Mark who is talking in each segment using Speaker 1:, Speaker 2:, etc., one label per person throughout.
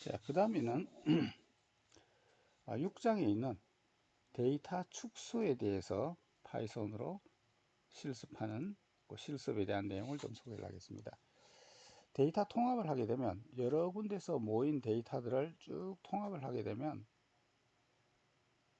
Speaker 1: 자, 그 다음에는 6장에 있는 데이터 축소에 대해서 파이썬으로 실습하는 그 실습에 대한 내용을 좀 소개를 하겠습니다. 데이터 통합을 하게 되면 여러 군데서 모인 데이터들을 쭉 통합을 하게 되면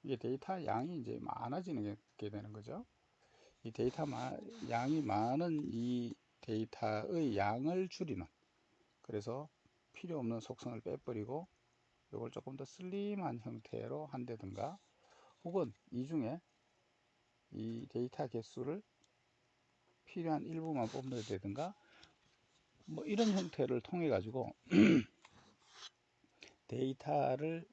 Speaker 1: 이게 데이터 양이 이제 많아지는 게 되는 거죠. 이 데이터 양이 많은 이 데이터의 양을 줄이는, 그래서 필요 없는 속성을 빼버리고 이걸 조금 더 슬림한 형태로 한다든가, 혹은 이 중에 이 데이터 개수를 필요한 일부만 뽑는다든가, 뭐 이런 형태를 통해 가지고 데이터의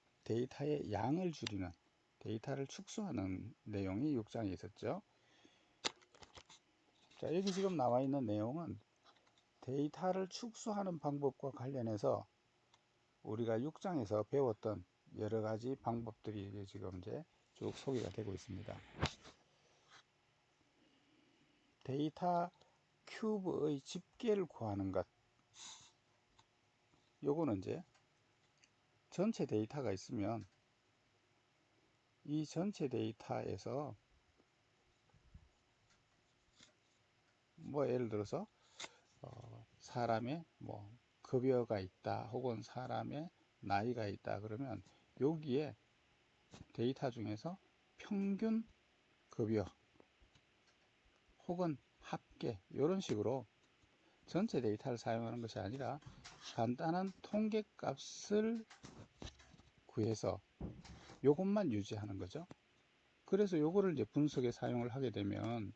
Speaker 1: 양을 줄이는, 데이터를 축소하는 내용이 6장에 있었죠. 자, 여기 지금 나와 있는 내용은 데이터를 축소하는 방법과 관련해서 우리가 6장에서 배웠던 여러 가지 방법들이 지금 이제 쭉 소개가 되고 있습니다. 데이터 큐브의 집계를 구하는 것, 요거는 이제 전체 데이터가 있으면 이 전체 데이터에서 뭐 예를 들어서 사람의 뭐 급여가 있다, 혹은 사람의 나이가 있다, 그러면 여기에 데이터 중에서 평균 급여 혹은 합계, 이런 식으로 전체 데이터를 사용하는 것이 아니라 간단한 통계 값을 구해서 요것만 유지하는 거죠. 그래서 요거를 이제 분석에 사용을 하게 되면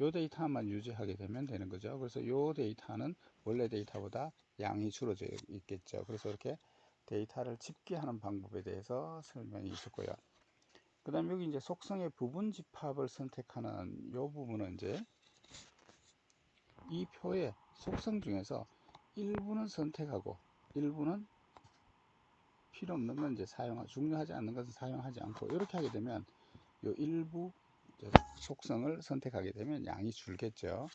Speaker 1: 요 데이터만 유지하게 되면 되는 거죠. 그래서 요 데이터는 원래 데이터보다 양이 줄어져 있겠죠. 그래서 이렇게 데이터를 집계하는 방법에 대해서 설명이 있었고요. 그 다음 여기 이제 속성의 부분 집합을 선택하는 요 부분은 이제 이 표의 속성 중에서 일부는 선택하고 일부는 필요 없는 건 이제 중요하지 않는 것은 사용하지 않고, 이렇게 하게 되면 요 일부 속성을 선택하게 되면 양이 줄겠죠.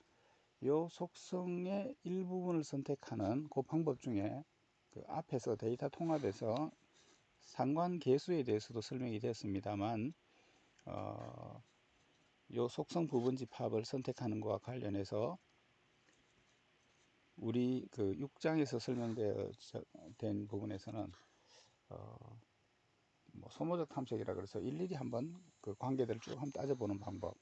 Speaker 1: 요 속성의 일부분을 선택하는 그 방법 중에 그 앞에서 데이터 통합에서 상관계수에 대해서도 설명이 됐습니다만, 요 속성 부분 집합을 선택하는 것과 관련해서 우리 그 6장에서 설명된 부분에서는 뭐 소모적 탐색이라 그래서 일일이 한번 그 관계들을 쭉 한번 따져보는 방법,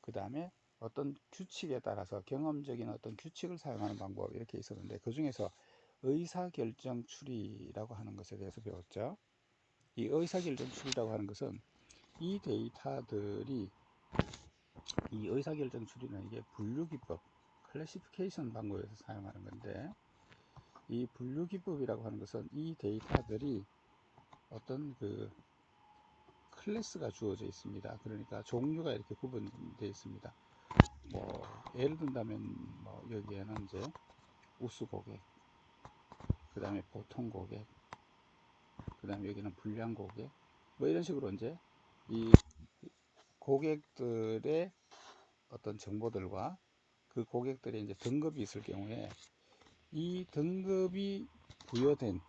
Speaker 1: 그 다음에 어떤 규칙에 따라서 경험적인 어떤 규칙을 사용하는 방법, 이렇게 있었는데 그 중에서 의사결정 추리라고 하는 것에 대해서 배웠죠. 이 의사결정 추리라고 하는 것은 이 데이터들이, 이 의사결정 추리는 이게 분류기법, 클래시피케이션 방법에서 사용하는 건데, 이 분류기법이라고 하는 것은 이 데이터들이 어떤 그 클래스가 주어져 있습니다. 그러니까 종류가 이렇게 구분되어 있습니다. 뭐 예를 든다면 뭐 여기에는 이제 우수 고객, 그 다음에 보통 고객, 그 다음에 여기는 불량 고객, 뭐 이런 식으로 이제 이 고객들의 어떤 정보들과 그 고객들의 이제 등급이 있을 경우에 이 등급이 부여된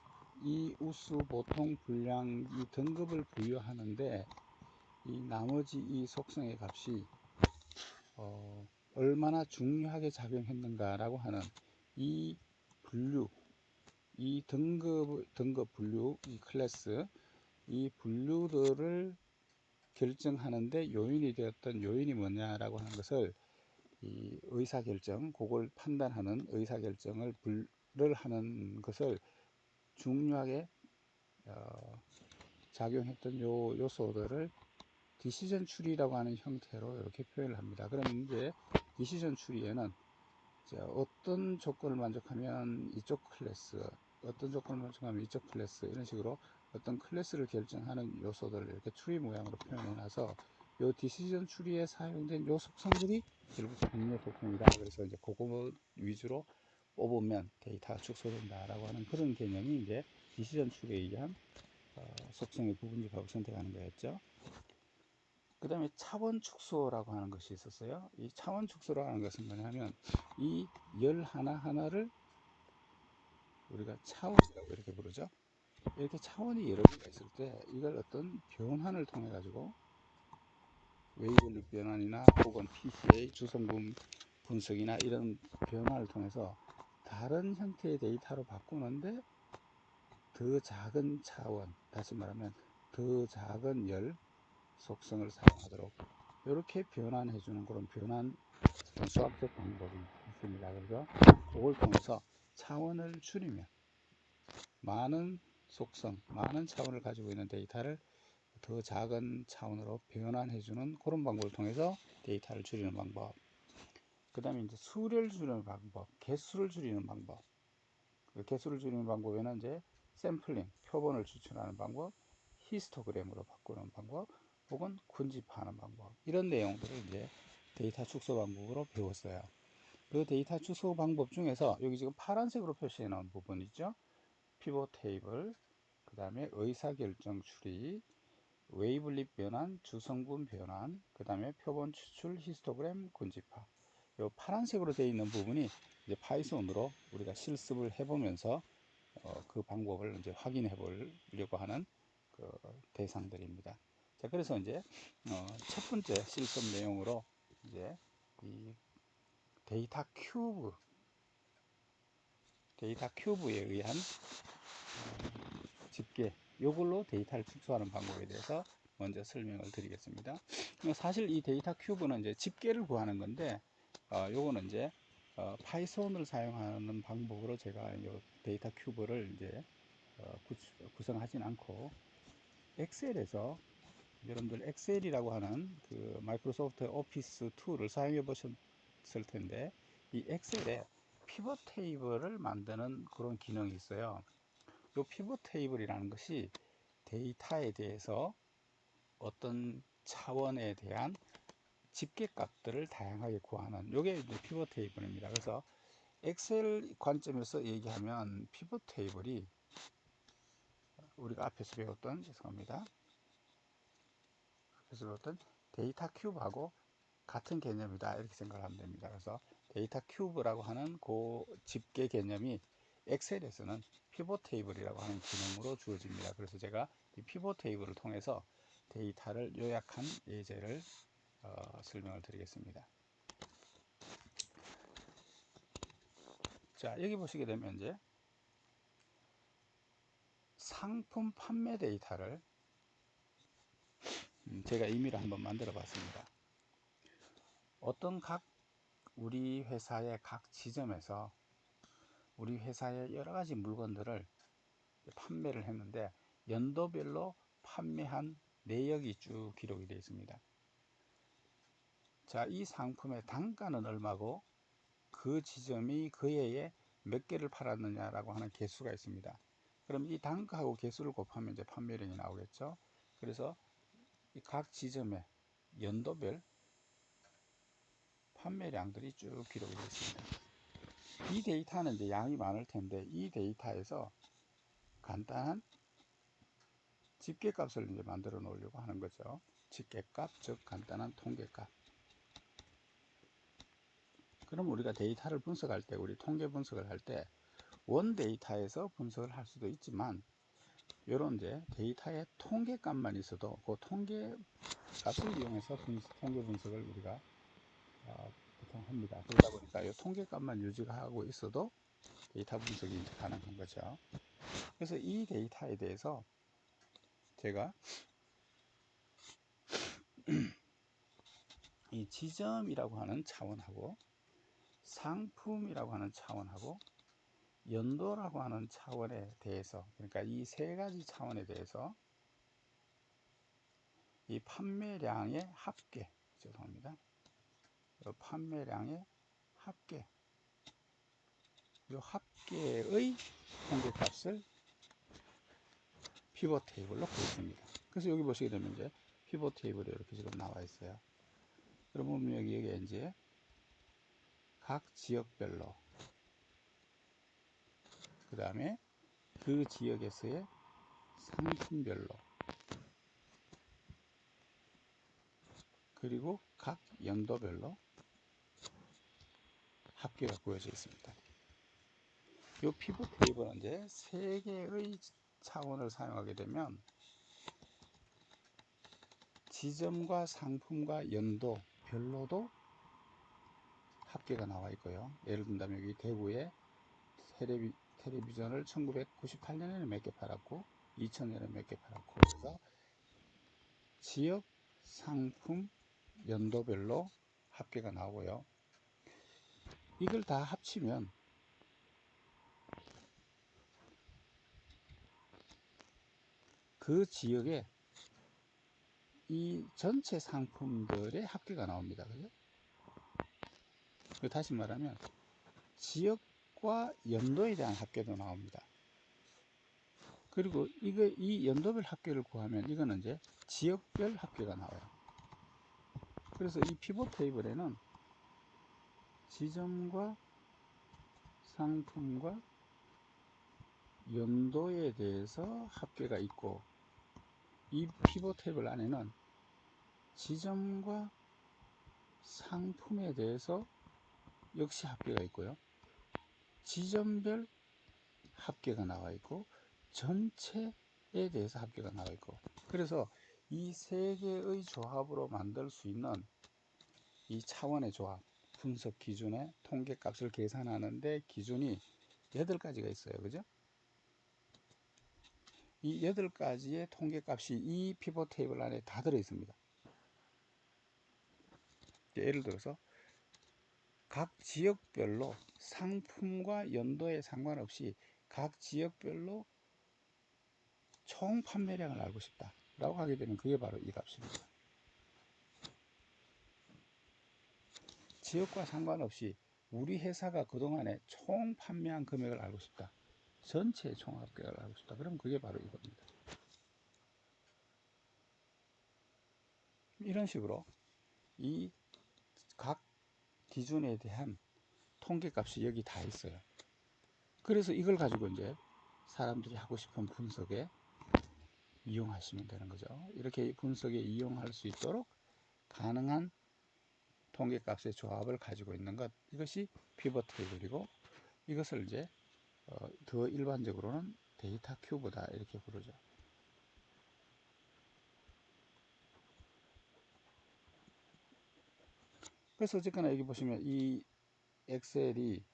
Speaker 1: 이 우수, 보통, 불량, 이 등급을 부여하는데 이 나머지 이 속성의 값이 얼마나 중요하게 작용했는가라고 하는 이 분류, 이 등급 분류, 이 클래스, 이 분류들을 결정하는데 요인이 되었던 요인이 뭐냐라고 하는 것을 이 의사결정, 그걸 판단하는 의사결정을 를 하는 것을 중요하게 작용했던 요소들을 디시전 추리라고 하는 형태로 이렇게 표현을 합니다. 그럼 이제 디시전 추리에는 어떤 조건을 만족하면 이쪽 클래스, 어떤 조건을 만족하면 이쪽 클래스, 이런 식으로 어떤 클래스를 결정하는 요소들을 이렇게 추리 모양으로 표현해 놔서 요 디시전 추리에 사용된 요 속성들이 결국 분류 속성이다. 그래서 이제 그거 위주로 뽑으면 데이터가 축소된다라고 하는 그런 개념이 이제 디시전 추리에 의한 속성의 부분 집합을 선택하는 거였죠. 그 다음에 차원 축소라고 하는 것이 있었어요. 이 차원 축소라고 하는 것은 뭐냐면 이 열 하나하나를 우리가 차원이라고 이렇게 부르죠. 이렇게 차원이 여러 개가 있을 때 이걸 어떤 변환을 통해 가지고 웨이블리 변환이나 혹은 PCA 주성분 분석이나 이런 변화를 통해서 다른 형태의 데이터로 바꾸는데 더 작은 차원, 다시 말하면 더 작은 열 속성을 사용하도록 이렇게 변환해 주는 그런 변환 수학적 방법이 있습니다. 그래서 그걸 통해서 차원을 줄이면 많은 속성, 많은 차원을 가지고 있는 데이터를 더 작은 차원으로 변환해 주는 그런 방법을 통해서 데이터를 줄이는 방법. 그 다음에 이제 수를 줄이는 방법, 개수를 줄이는 방법. 그 개수를 줄이는 방법에는 이제 샘플링, 표본을 추출하는 방법, 히스토그램으로 바꾸는 방법, 혹은 군집하는 방법. 이런 내용들을 이제 데이터 축소 방법으로 배웠어요. 그 데이터 축소 방법 중에서 여기 지금 파란색으로 표시해 놓은 부분 있죠? 피벗 테이블, 그 다음에 의사결정 추리, 웨이블릿 변환, 주성분 변환, 그 다음에 표본 추출, 히스토그램, 군집화. 이 파란색으로 되어 있는 부분이 이제 파이썬으로 우리가 실습을 해보면서 그 방법을 이제 확인해 보려고 하는 그 대상들입니다. 자, 그래서 이제 첫 번째 실습 내용으로 이제 이 데이터 큐브에 의한 집계, 이걸로 데이터를 축소하는 방법에 대해서 먼저 설명을 드리겠습니다. 사실 이 데이터 큐브는 이제 집계를 구하는 건데, 요거는 이제 파이썬을 사용하는 방법으로 제가 이 데이터 큐브를 이제 구성하진 않고 엑셀에서 여러분들 엑셀이라고 하는 그 마이크로소프트 오피스 툴을 사용해 보셨을 텐데 이 엑셀에 피벗 테이블을 만드는 그런 기능이 있어요. 이 피벗 테이블이라는 것이 데이터에 대해서 어떤 차원에 대한 집계값들을 다양하게 구하는 이게 피벗 테이블입니다. 그래서 엑셀 관점에서 얘기하면 피벗 테이블이 우리가 앞에서 배웠던 죄송합니다. 앞에서 배웠던 데이터 큐브하고 같은 개념이다 이렇게 생각하면 됩니다. 그래서 데이터 큐브라고 하는 그 집계 개념이 엑셀에서는 피벗 테이블이라고 하는 기능으로 주어집니다. 그래서 제가 이 피벗 테이블을 통해서 데이터를 요약한 예제를 설명을 드리겠습니다. 자, 여기 보시게 되면 이제 상품 판매 데이터를 제가 임의로 한번 만들어 봤습니다. 어떤 우리 회사의 각 지점에서 우리 회사의 여러 가지 물건들을 판매를 했는데 연도별로 판매한 내역이 쭉 기록이 되어 있습니다. 자, 이 상품의 단가는 얼마고 그 지점이 그 해에 몇 개를 팔았느냐라고 하는 개수가 있습니다. 그럼 이 단가하고 개수를 곱하면 이제 판매량이 나오겠죠. 그래서 각 지점의 연도별 판매량들이 쭉 기록이 되어 있습니다. 이 데이터는 이제 양이 많을 텐데 이 데이터에서 간단한 집계값을 이제 만들어 놓으려고 하는 거죠. 집계값, 즉 간단한 통계값. 그럼 우리가 데이터를 분석할 때, 우리 통계 분석을 할 때 원 데이터에서 분석을 할 수도 있지만 이런 이제 데이터의 통계값만 있어도 그 통계값을 이용해서 통계 분석을 우리가 보통 합니다. 그러다 보니까 이 통계값만 유지하고 있어도 데이터 분석이 가능한 거죠. 그래서 이 데이터에 대해서 제가 이 지점이라고 하는 차원하고 상품이라고 하는 차원하고 연도라고 하는 차원에 대해서, 그러니까 이 세 가지 차원에 대해서 이 판매량의 합계, 죄송합니다. 판매량의 합계, 이 합계의 통계값을 피벗 테이블로 구했습니다. 그래서 여기 보시게 되면 이제 피벗 테이블이 이렇게 지금 나와 있어요. 그러면 여기에 이제 각 지역별로, 그 다음에 그 지역에서의 상품별로, 그리고 각 연도별로 합계가 구해져 있습니다. 이 피벗 테이블은 이제 세 개의 차원을 사용하게 되면 지점과 상품과 연도 별로도 합계가 나와 있고요. 예를 든다면 여기 대구에 텔레비전을 1998년에는 몇 개 팔았고 2000년에 몇 개 팔았고, 그래서 지역, 상품, 연도별로 합계가 나오고요. 이걸 다 합치면 그 지역에 이 전체 상품들의 합계가 나옵니다. 그죠? 다시 말하면 지역과 연도에 대한 합계도 나옵니다. 그리고 이 연도별 합계를 구하면 이거는 이제 지역별 합계가 나와요. 그래서 이 피벗 테이블에는 지점과 상품과 연도에 대해서 합계가 있고, 이 피벗 테이블 안에는 지점과 상품에 대해서 역시 합계가 있고요. 지점별 합계가 나와 있고 전체에 대해서 합계가 나와 있고, 그래서 이 세 개의 조합으로 만들 수 있는 이 차원의 조합, 분석 기준의 통계값을 계산하는데 기준이 8가지가 있어요. 그죠? 이 8가지의 통계값이 이 피벗 테이블 안에 다 들어 있습니다. 예를 들어서 각 지역별로 상품과 연도에 상관없이 각 지역별로 총 판매량을 알고 싶다 라고 하게 되면 그게 바로 이 값입니다. 지역과 상관없이 우리 회사가 그동안에 총 판매한 금액을 알고 싶다, 전체 총합계를 알고 싶다, 그럼 그게 바로 이겁니다. 이런 식으로 이 각 기준에 대한 통계값이 여기 다 있어요. 그래서 이걸 가지고 이제 사람들이 하고 싶은 분석에 이용하시면 되는 거죠. 이렇게 분석에 이용할 수 있도록 가능한 통계값의 조합을 가지고 있는 것, 이것이 피벗 테이블이고, 이것을 이제 더 일반적으로는 데이터 큐브다 이렇게 부르죠. 그래서 어쨌거나 여기 보시면 이 엑셀이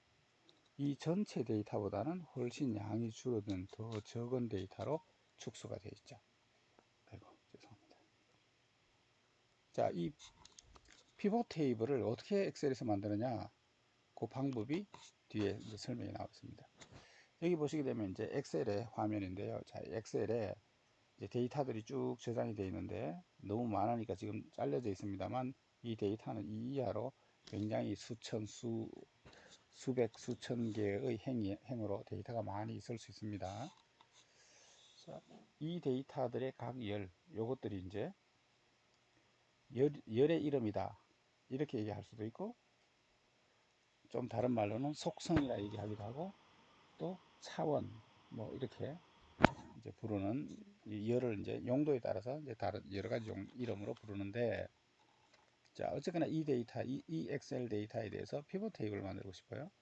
Speaker 1: 이 전체 데이터보다는 훨씬 양이 줄어든 더 적은 데이터로 축소가 되어 있죠. 아이고, 죄송합니다. 자, 이 피벗 테이블을 어떻게 엑셀에서 만드느냐, 그 방법이 뒤에 이제 설명이 나와 있습니다. 여기 보시게 되면 이제 엑셀의 화면인데요. 자, 엑셀에 이제 데이터들이 쭉 저장이 되어 있는데 너무 많으니까 지금 잘려져 있습니다만, 이 데이터는 이 이하로 굉장히 수백, 수천 개의 행으로 데이터가 많이 있을 수 있습니다. 자, 이 데이터들의 각 요것들이 이제 열의 이름이다 이렇게 얘기할 수도 있고, 좀 다른 말로는 속성이라 얘기하기도 하고, 또 차원 뭐 이렇게 이제 부르는 이 열을 이제 용도에 따라서 이제 다른 여러 가지 이름으로 부르는데, 자, 어쨌거나 이 데이터, 이 엑셀 데이터에 대해서 피벗 테이블을 만들고 싶어요.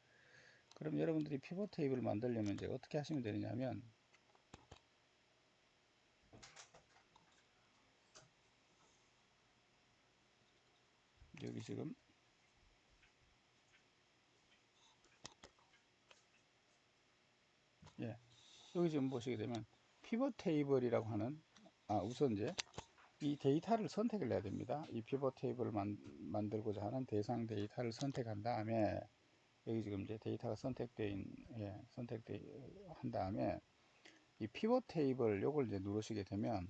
Speaker 1: 그럼 여러분들이 피벗 테이블을 만들려면 이제 어떻게 하시면 되느냐면, 여기 지금 예, 여기 지금 보시게 되면 피벗 테이블이라고 하는, 우선 이제 이 데이터를 선택을 해야 됩니다. 이 피벗 테이블을 만들고자 하는 대상 데이터를 선택한 다음에, 여기 지금 이제 데이터가 선택돼 한 다음에 이 피벗 테이블 요걸 이제 누르시게 되면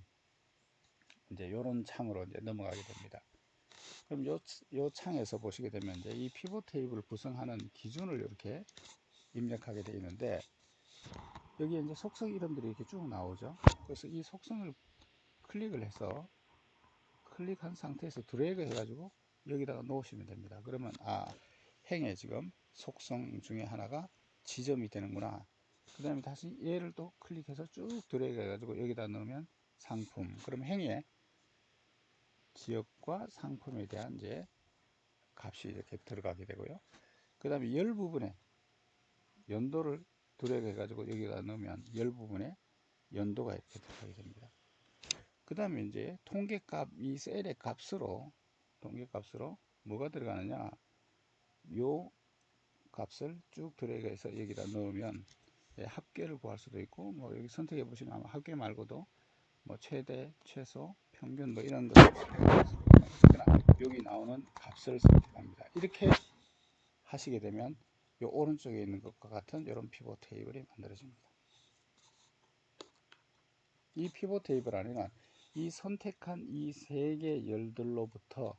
Speaker 1: 이제 요런 창으로 이제 넘어가게 됩니다. 그럼 요 창에서 보시게 되면 이제 이 피벗 테이블을 구성하는 기준을 이렇게 입력하게 되어 있는데, 여기에 이제 속성 이름들이 이렇게 쭉 나오죠. 그래서 이 속성을 클릭을 해서 클릭한 상태에서 드래그 해가지고 여기다가 놓으시면 됩니다. 그러면 행에 지금 속성 중에 하나가 지점이 되는구나. 그 다음에 다시 얘를 또 클릭해서 쭉 드래그 해가지고 여기다 넣으면 상품. 그럼 행에 지역과 상품에 대한 이제 값이 이렇게 들어가게 되고요. 그 다음에 열 부분에 연도를 드래그 해가지고 여기다 넣으면 열 부분에 연도가 이렇게 들어가게 됩니다. 그 다음에 이제 통계값, 이 셀의 값으로, 통계값으로 뭐가 들어가느냐, 요 값을 쭉 드래그해서 여기다 넣으면 합계를 구할 수도 있고, 뭐 여기 선택해 보시면 아마 합계 말고도 뭐 최대, 최소, 평균 뭐 이런 것을 여기 나오는 값을 선택합니다. 이렇게 하시게 되면 요 오른쪽에 있는 것과 같은 이런 피벗 테이블이 만들어집니다. 이 피벗 테이블 안에는 이 선택한 이 세 개 열들로부터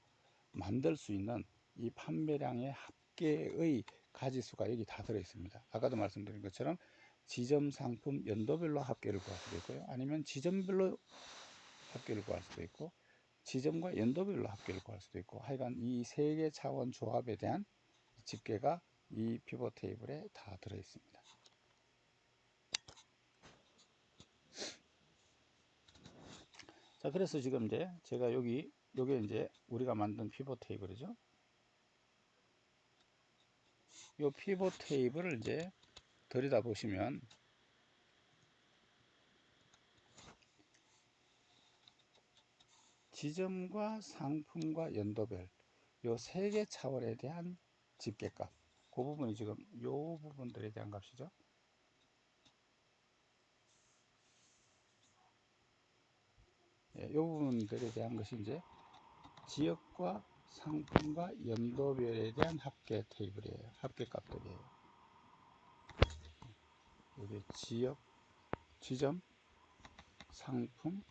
Speaker 1: 만들 수 있는 이 판매량의 합계의 가지수가 여기 다 들어 있습니다. 아까도 말씀드린 것처럼 지점, 상품, 연도별로 합계를 구할 수도 있고요. 아니면 지점별로 합계를 구할 수도 있고, 지점과 연도별로 합계를 구할 수도 있고, 하여간 이 세 개 차원 조합에 대한 집계가 이 피벗 테이블에 다 들어 있습니다. 자, 그래서 지금 이제 제가 요게 이제 우리가 만든 피벗 테이블이죠. 요 피벗 테이블을 이제 들여다 보시면 지점과 상품과 연도별 요 세 개 차원에 대한 집계값, 그 부분이 지금 요 부분들에 대한 값이죠. 이 부분들에 대한 것이 이제 지역과 상품과 연도별에 대한 합계 테이블이에요. 합계 값들이에요. 여기 지역, 지점, 상품,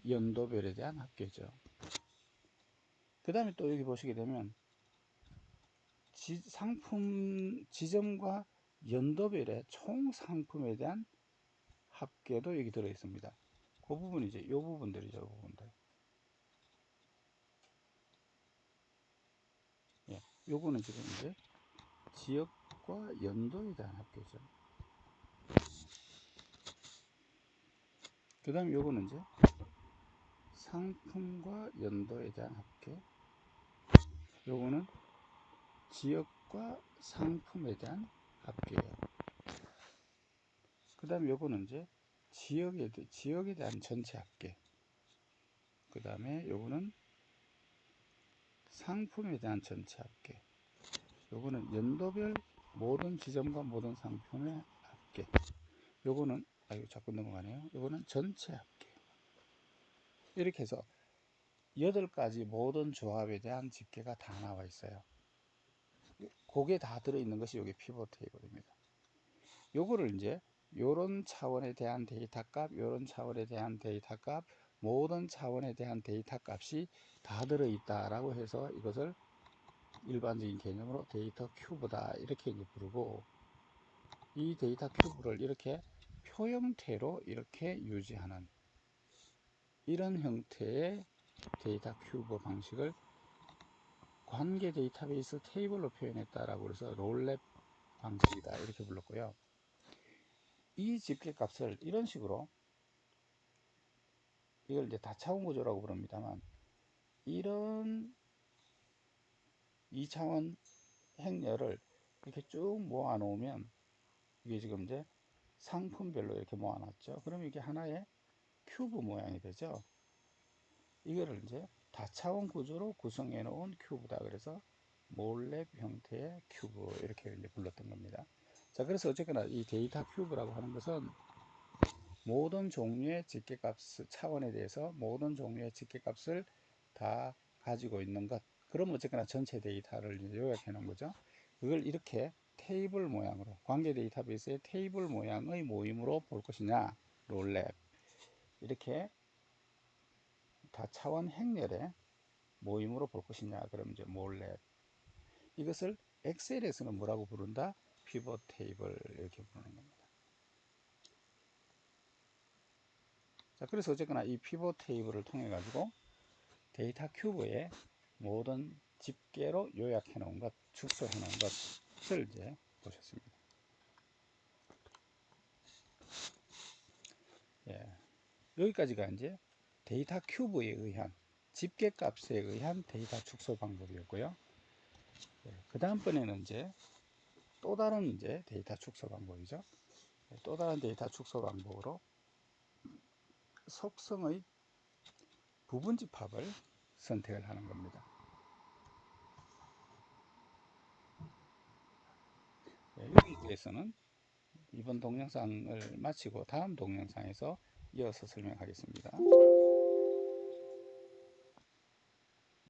Speaker 1: 연도별에 대한 합계죠. 그 다음에 또 여기 보시게 되면 상품, 지점과 연도별의 총 상품에 대한 합계도 여기 들어 있습니다. 그 부분이 이제 요 부분들이죠. 요 부분들. 예, 요거는 지금 이제 지역과 연도에 대한 합계죠. 그 다음에 요거는 이제 상품과 연도에 대한 합계. 요거는 지역과 상품에 대한 합계예요. 그 다음에 요거는 이제 지역에 대한 전체 합계. 그 다음에 요거는 상품에 대한 전체 합계. 요거는 연도별 모든 지점과 모든 상품의 합계. 요거는 이거 자꾸 넘어가네요. 요거는 전체 합계. 이렇게 해서 8가지 모든 조합에 대한 집계가 다 나와 있어요. 그게 다 들어있는 것이 여기 피벗 테이블입니다. 요거를 이제 요런 차원에 대한 데이터 값, 요런 차원에 대한 데이터 값, 모든 차원에 대한 데이터 값이 다 들어있다라고 해서 이것을 일반적인 개념으로 데이터 큐브다 이렇게 이제 부르고, 이 데이터 큐브를 이렇게 표 형태로 이렇게 유지하는 이런 형태의 데이터 큐브 방식을 관계 데이터베이스 테이블로 표현했다라고 해서 롤랩 방식이다 이렇게 불렀고요. 이 집계 값을 이런 식으로, 이걸 이제 다차원 구조라고 부릅니다만, 이런 2차원 행렬을 이렇게 쭉 모아 놓으면 이게 지금 이제 상품별로 이렇게 모아 놨죠. 그럼 이게 하나의 큐브 모양이 되죠. 이거를 이제 다차원 구조로 구성해 놓은 큐브다. 그래서 몰랩 형태의 큐브 이렇게 이제 불렀던 겁니다. 자, 그래서 어쨌거나 이 데이터 큐브라고 하는 것은 모든 종류의 집계값 차원에 대해서 모든 종류의 집계값을 다 가지고 있는 것. 그럼 어쨌거나 전체 데이터를 이제 요약해 놓은 거죠. 그걸 이렇게 테이블 모양으로, 관계 데이터베이스의 테이블 모양의 모임으로 볼 것이냐, 롤랩. 이렇게 다차원 행렬의 모임으로 볼 것이냐, 그럼 이제 몰랩. 이것을 엑셀에서는 뭐라고 부른다? 피벗 테이블 이렇게 부르는 겁니다. 자, 그래서 어쨌거나 이 피벗 테이블을 통해 가지고 데이터 큐브의 모든 집계로 요약해 놓은 것, 축소해 놓은 것을 이제 보셨습니다. 예. 여기까지가 이제 데이터 큐브에 의한 집계 값에 의한 데이터 축소 방법이었고요. 예. 그 다음번에는 이제 또 다른 이제 데이터 축소 방법이죠. 또 다른 데이터 축소 방법으로 속성의 부분 집합을 선택을 하는 겁니다. 여기에 대해서는 이번 동영상을 마치고 다음 동영상에서 이어서 설명하겠습니다.